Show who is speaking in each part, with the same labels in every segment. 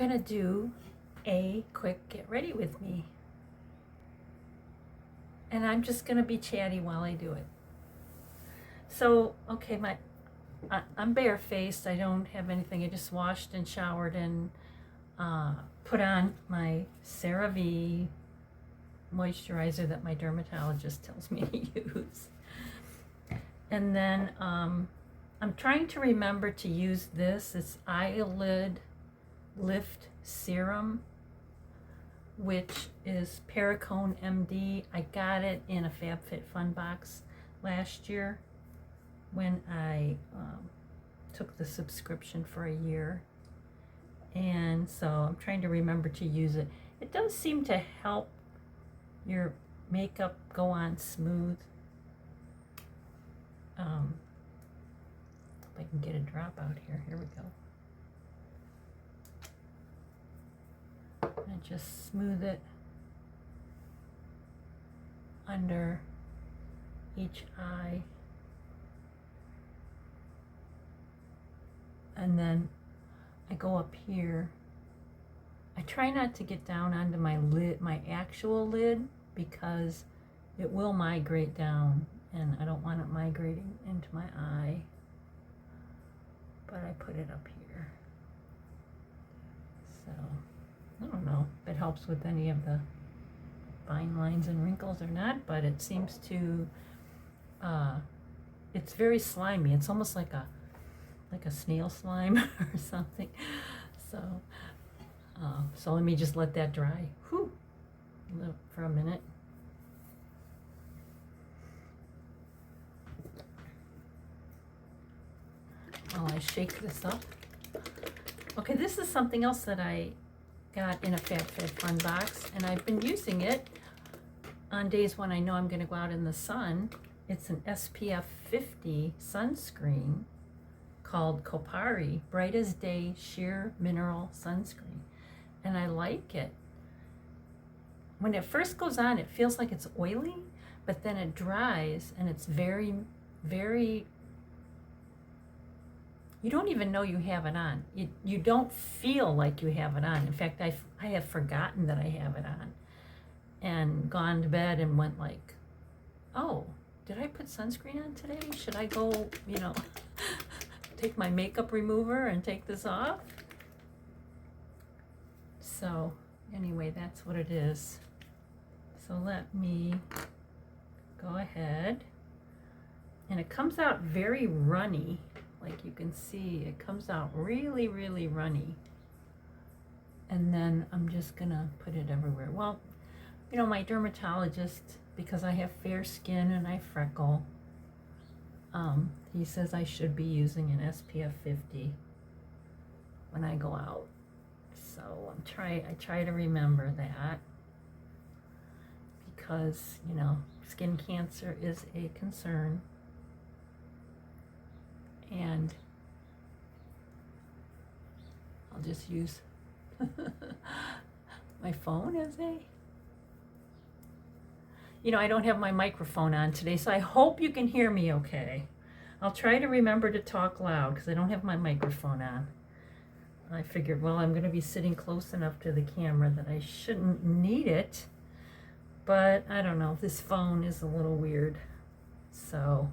Speaker 1: going to do a quick get ready with me. And I'm just going to be chatty while I do it. So, okay, I'm barefaced. I don't have anything. I just washed and showered and put on my CeraVe moisturizer that my dermatologist tells me to use. And then I'm trying to remember to use this. It's Eyelid Lift Serum, which is Perricone MD. I got it in a FabFitFun box last year when I took the subscription for a year. And so I'm trying to remember to use it. It does seem to help your makeup go on smooth. If I can get a drop out here. Here we go. And just smooth it under each eye. And then I go up here. I try not to get down onto my lid, my actual lid, because it will migrate down and I don't want it migrating into my eye. But I put it up here. So, I don't know if it helps with any of the fine lines and wrinkles or not, but it seems to, it's very slimy. It's almost like a snail slime or something. So, so let me just let that dry. Whew, for a minute. While I shake this up. Okay, this is something else that I got in a FabFitFun box, and I've been using it on days when I know I'm going to go out in the sun. It's an SPF 50 sunscreen called Kopari Bright as Day Sheer Mineral Sunscreen, and I like it. When it first goes on, it feels like it's oily, but then it dries and it's very, very, you don't even know you have it on. You don't feel like you have it on. In fact, I have forgotten that I have it on and gone to bed and went like, oh, did I put sunscreen on today? Should I go, take my makeup remover and take this off? So anyway, that's what it is. So let me go ahead. And it comes out very runny. Like you can see, it comes out really, really runny. And then I'm just gonna put it everywhere. Well, my dermatologist, because I have fair skin and I freckle, he says I should be using an SPF 50 when I go out. So I try to remember that, because, skin cancer is a concern. And I'll just use my phone as a, I don't have my microphone on today, so I hope you can hear me okay. I'll try to remember to talk loud because I don't have my microphone on. I figured, well, I'm going to be sitting close enough to the camera that I shouldn't need it, but I don't know, this phone is a little weird, so.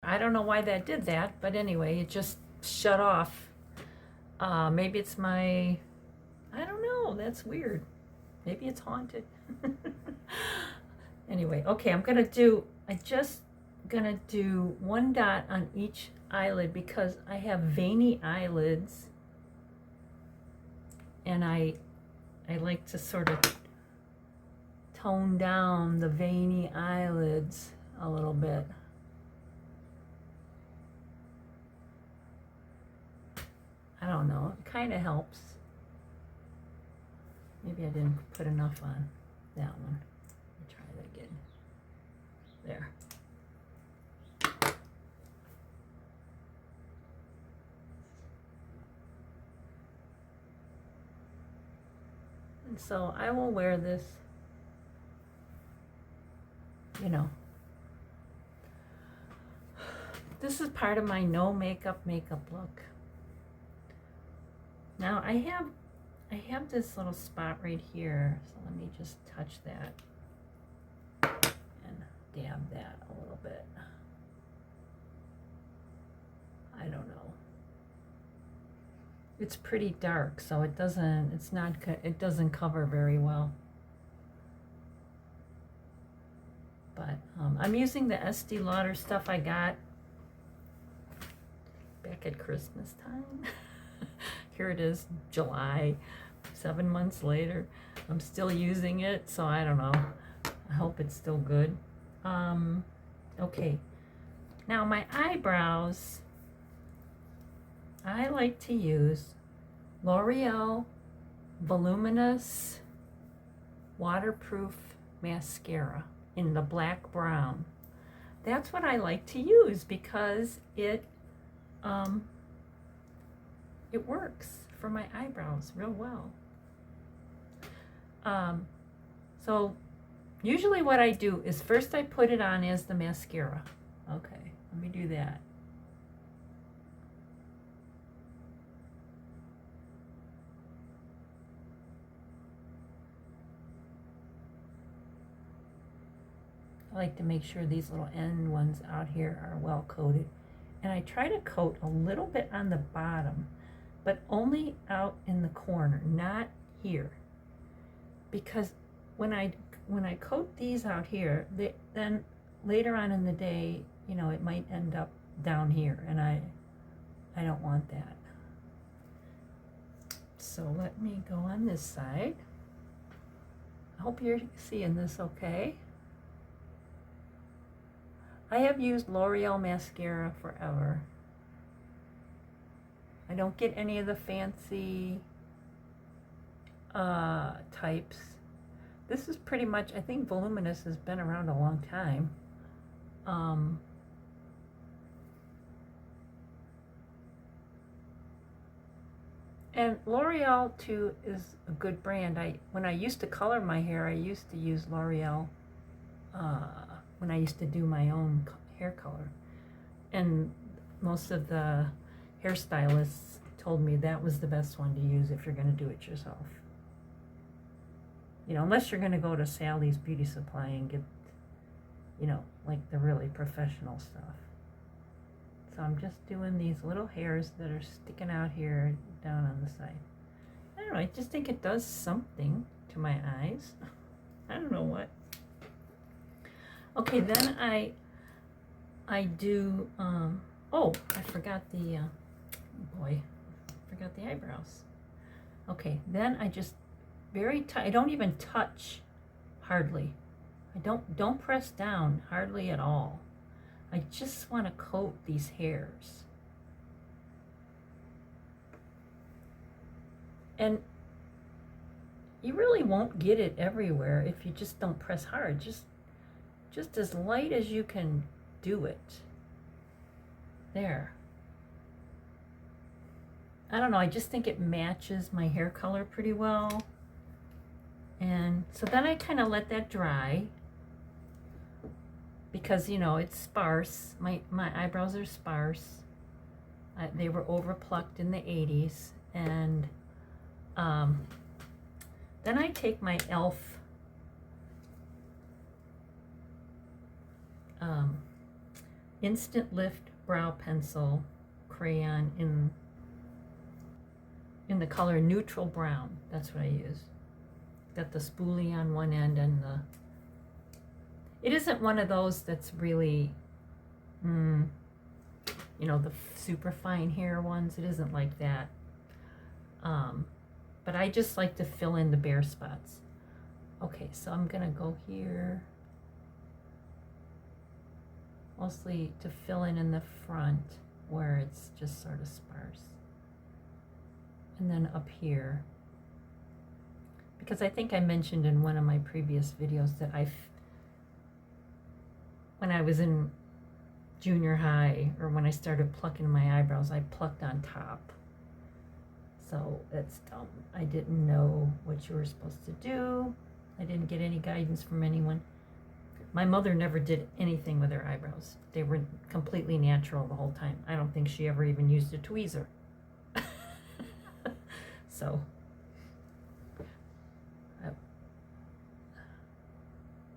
Speaker 1: I don't know why that did that, but anyway, it just shut off. Maybe it's I don't know, that's weird. Maybe it's haunted. Anyway, okay, I'm just gonna do one dot on each eyelid because I have veiny eyelids, and I like to sort of tone down the veiny eyelids a little bit. I don't know, it kind of helps. Maybe I didn't put enough on that one. Let me try that again. There. And so I will wear this you know, this is part of my no makeup look. Now I have this little spot right here, so let me just touch that and dab that a little bit. I don't know. It's pretty dark, so it doesn't cover very well. But I'm using the Estee Lauder stuff I got back at Christmas time. Here it is, July, 7 months later. I'm still using it, so I don't know. I hope it's still good. Okay. Now my eyebrows, I like to use L'Oreal Voluminous Waterproof Mascara in the black brown. That's what I like to use because it works for my eyebrows real well. So usually what I do is first I put it on as the mascara. Okay, let me do that. I like to make sure these little end ones out here are well coated. And I try to coat a little bit on the bottom, but only out in the corner, not here. Because when I coat these out here, then later on in the day, you know, it might end up down here, and I don't want that. So let me go on this side. I hope you're seeing this okay. I have used L'Oreal mascara forever. I don't get any of the fancy types. This is pretty much, I think Voluminous has been around a long time. And L'Oreal too is a good brand. When I used to color my hair, I used to use L'Oreal when I used to do my own hair color. And most of the hairstylists told me that was the best one to use if you're going to do it yourself. You know, unless you're going to go to Sally's Beauty Supply and get, you know, like the really professional stuff. So I'm just doing these little hairs that are sticking out here down on the side. I don't know, I just think it does something to my eyes. I don't know what. Okay, then I do, oh, I forgot the, forgot the eyebrows. Okay, then I just I don't even touch hardly. I don't press down hardly at all. I just want to coat these hairs. And you really won't get it everywhere if you just don't press hard. Just as light as you can do it. There. I don't know, I just think it matches my hair color pretty well. And so then I kind of let that dry because, you know, it's sparse. My eyebrows are sparse. They were over plucked in the 80s. And then I take my e.l.f. Instant Lift Brow Pencil crayon in the color Neutral Brown. That's what I use. Got the spoolie on one end and it isn't one of those that's really, you know, the super fine hair ones. It isn't like that. But I just like to fill in the bare spots. Okay, so I'm gonna go here. Mostly to fill in the front where it's just sort of sparse. And then up here. Because I think I mentioned in one of my previous videos that when I was in junior high, or when I started plucking my eyebrows, I plucked on top. So that's dumb. I didn't know what you were supposed to do. I didn't get any guidance from anyone. My mother never did anything with her eyebrows. They were completely natural the whole time. I don't think she ever even used a tweezer. So,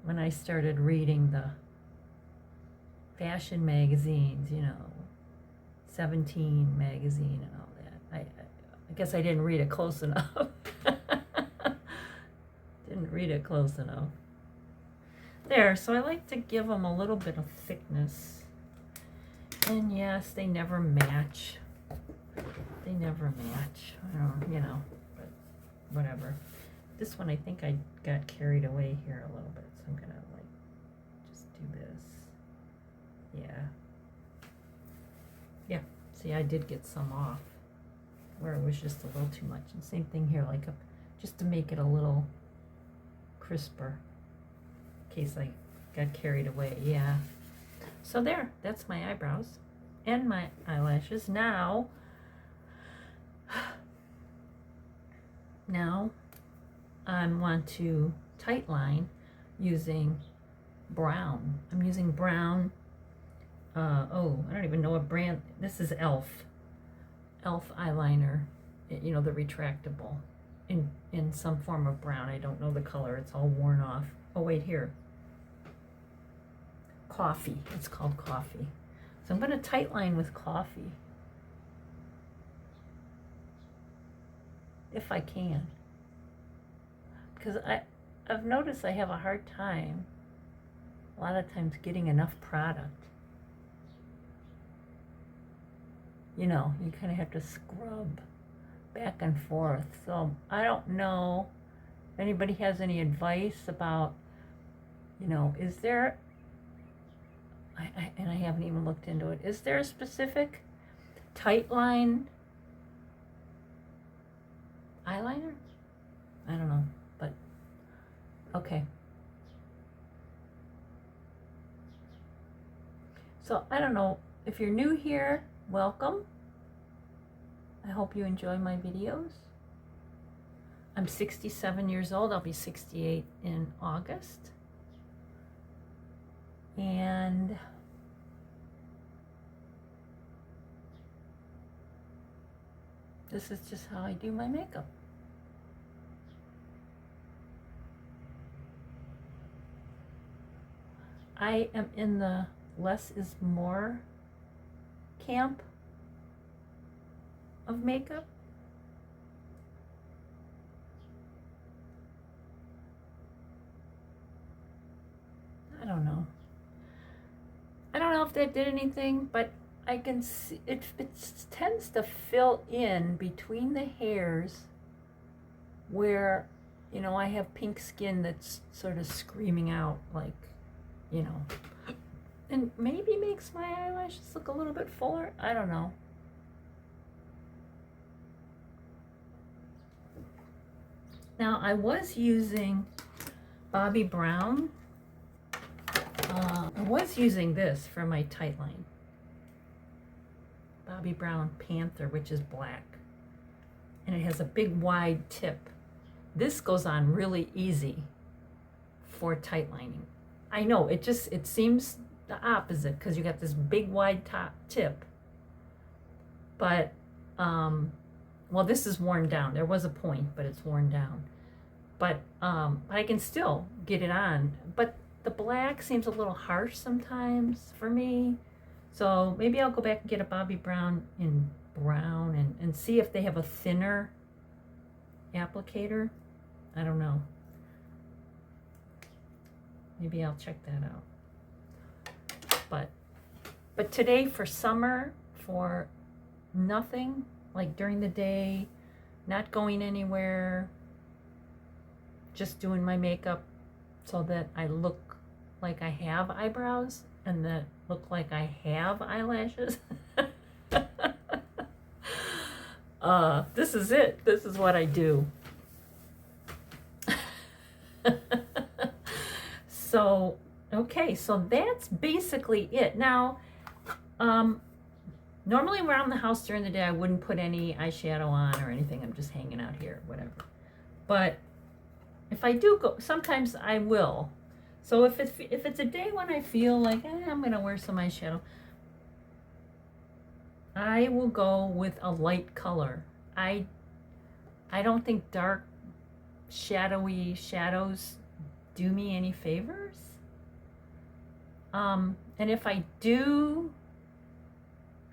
Speaker 1: when I started reading the fashion magazines, you know, 17 magazine and all that, I guess I didn't read it close enough. Didn't read it close enough. There, so I like to give them a little bit of thickness. And yes, they never match. They never match. I don't, you know, but whatever. This one, I think I got carried away here a little bit, so I'm gonna like just do this. Yeah. Yeah, see, I did get some off where it was just a little too much. And same thing here, like just to make it a little crisper in case I got carried away. Yeah. So there, that's my eyebrows and my eyelashes. Now I want to tightline using brown. I'm using brown. I don't even know what brand. This is Elf eyeliner. You know, the retractable in some form of brown. I don't know the color. It's all worn off. Oh wait, here. Coffee. It's called Coffee. So I'm going to tightline with Coffee. If I can. Because I've noticed I have a hard time a lot of times getting enough product. You know, you kind of have to scrub back and forth. So I don't know if anybody has any advice about, you know, is there, and I haven't even looked into it, is there a specific tightline eyeliner? I don't know, but okay. So I don't know, if you're new here, welcome. I hope you enjoy my videos. I'm 67 years old. I'll be 68 in August. And this is just how I do my makeup. I am in the less is more camp of makeup. I don't know. I don't know if that did anything, but I can see it tends to fill in between the hairs where, you know, I have pink skin that's sort of screaming out, like, you know, and maybe makes my eyelashes look a little bit fuller. I don't know. Now, I was using Bobbi Brown. I was using this for my tightline. Bobbi Brown Panther, which is black. And it has a big wide tip. This goes on really easy for tightlining. I know, it seems the opposite because you got this big wide top tip. But, well, this is worn down. There was a point, but it's worn down. But I can still get it on. But the black seems a little harsh sometimes for me. So maybe I'll go back and get a Bobbi Brown in brown and see if they have a thinner applicator. I don't know. Maybe I'll check that out. But today for summer, for nothing, like during the day, not going anywhere, just doing my makeup so that I look like I have eyebrows and that look like I have eyelashes. This is it. This is what I do. So, okay, so that's basically it. Now, normally around the house during the day, I wouldn't put any eyeshadow on or anything. I'm just hanging out here, whatever. But if I do go, sometimes I will. So if it's a day when I feel like I'm gonna wear some eyeshadow, I will go with a light color. I don't think dark, shadowy shadows do me any favors. And if I do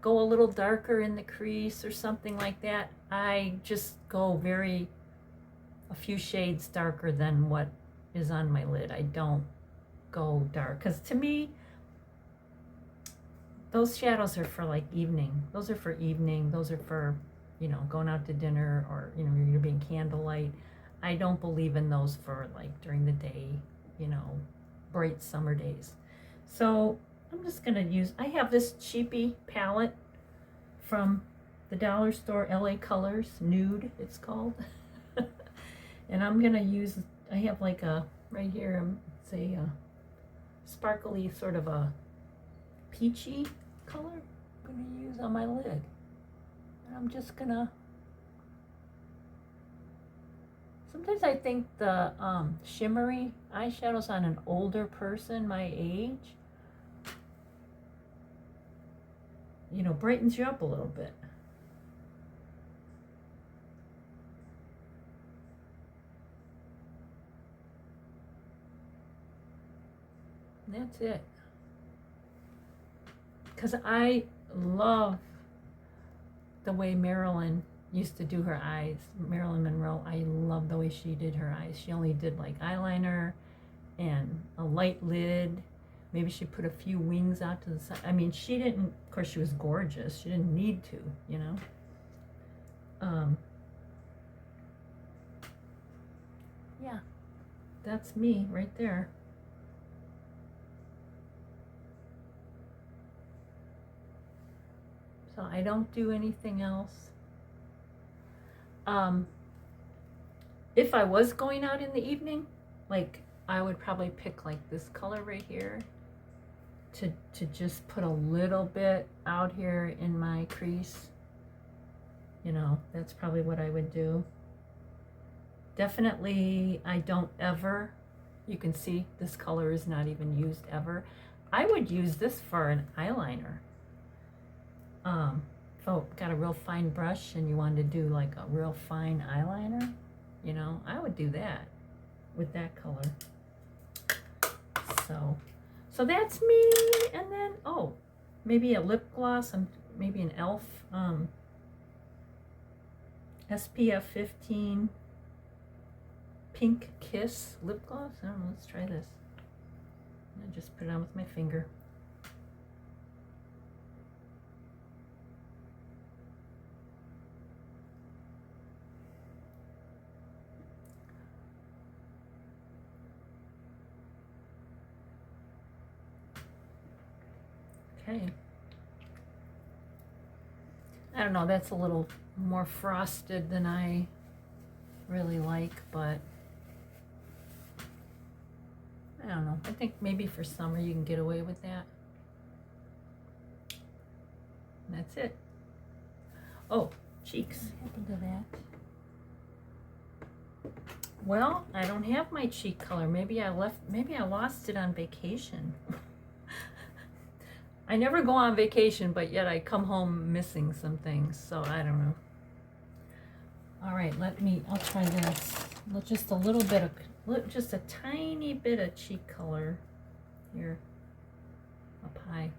Speaker 1: go a little darker in the crease or something like that, I just go a few shades darker than what is on my lid. I don't go dark, because to me, those shadows are for like evening. Those are for evening. Those are for, you know, going out to dinner, or, you know, you're being candlelight. I don't believe in those for like during the day, you know, bright summer days. So I'm just gonna use, I have this cheapy palette from the dollar store, LA Colors, Nude it's called. And I'm gonna use, I have like a, right here, it's a sparkly sort of a peachy color I'm gonna use on my lid. And I'm just gonna, sometimes I think the shimmery eyeshadows on an older person my age, you know, brightens you up a little bit. And that's it. Because I love the way Marilyn used to do her eyes. Marilyn Monroe, I love the way she did her eyes. She only did like eyeliner and a light lid. Maybe she put a few wings out to the side. I mean, she didn't, of course she was gorgeous. She didn't need to, you know. Yeah, that's me right there. So I don't do anything else. If I was going out in the evening, like, I would probably pick like this color right here to just put a little bit out here in my crease. You know, that's probably what I would do. Definitely, I don't ever, you can see this color is not even used ever. I would use this for an eyeliner. If you got a real fine brush and you wanted to do like a real fine eyeliner, you know, I would do that with that color. So that's me. And then, oh, maybe a lip gloss, maybe an e.l.f. SPF 15 Pink Kiss lip gloss. I don't know, let's try this. I just put it on with my finger. Okay. I don't know, that's a little more frosted than I really like, but I don't know. I think maybe for summer you can get away with that. And that's it. Oh, cheeks. What happened to that? Well, I don't have my cheek color. Maybe I lost it on vacation. I never go on vacation, but yet I come home missing some things, so I don't know. All right, I'll try this. Just a little bit of, just a tiny bit of cheek color here, up high.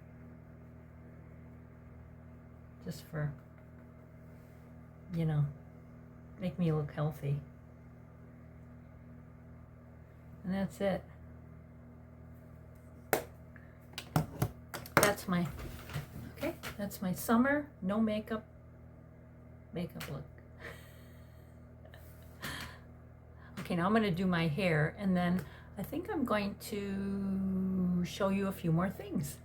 Speaker 1: Just for, you know, make me look healthy. And that's it. That's my summer, no makeup look. Okay, now I'm going to do my hair, and then I think I'm going to show you a few more things.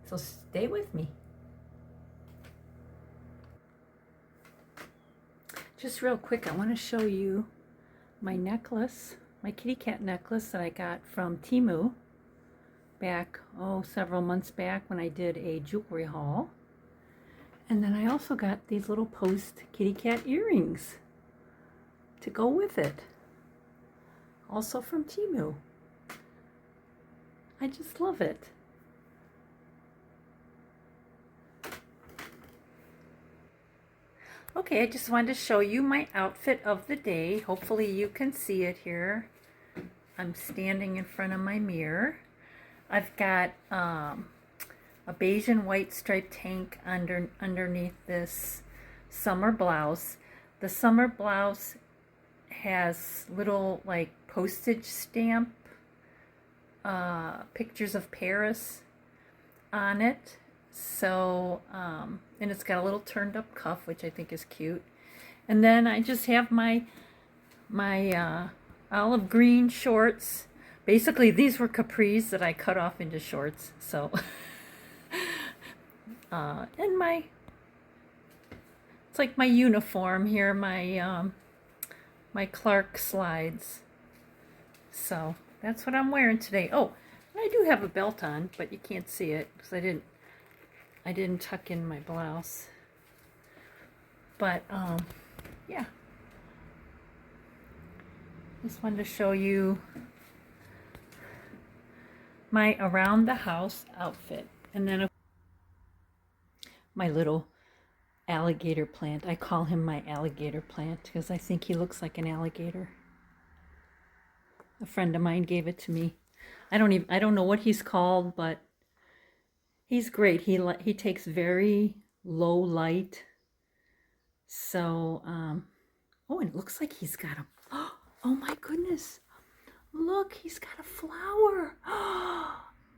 Speaker 1: So stay with me. Just real quick, I want to show you my necklace, my kitty cat necklace that I got from Temu back, several months back when I did a jewelry haul. And then I also got these little post kitty cat earrings to go with it, also from Temu. I just love it. Okay, I just wanted to show you my outfit of the day. Hopefully you can see it here. I'm standing in front of my mirror. I've got a beige and white striped tank underneath this summer blouse. The summer blouse has little like postage stamp pictures of Paris on it. So, and it's got a little turned up cuff, which I think is cute. And then I just have my olive green shorts. Basically, these were capris that I cut off into shorts. So, and it's like my uniform here, my Clark slides. So that's what I'm wearing today. Oh, I do have a belt on, but you can't see it because I didn't tuck in my blouse. But yeah, just wanted to show you my around the house outfit, and then my little alligator plant. I call him my alligator plant because I think he looks like an alligator. A friend of mine gave it to me. I don't know what he's called, but he's great. He takes very low light. So, oh, and it looks like he's got a, oh my goodness. Look, he's got a flower.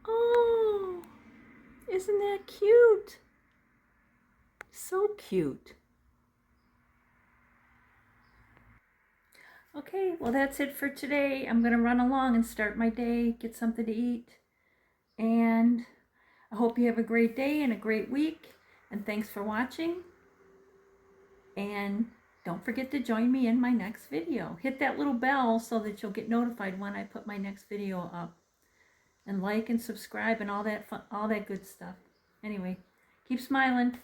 Speaker 1: Oh, isn't that cute? So cute. Okay, well that's it for today. I'm going to run along and start my day, get something to eat. And I hope you have a great day and a great week. And thanks for watching. And don't forget to join me in my next video. Hit that little bell so that you'll get notified when I put my next video up. And like and subscribe and all that fun, all that good stuff. Anyway, keep smiling.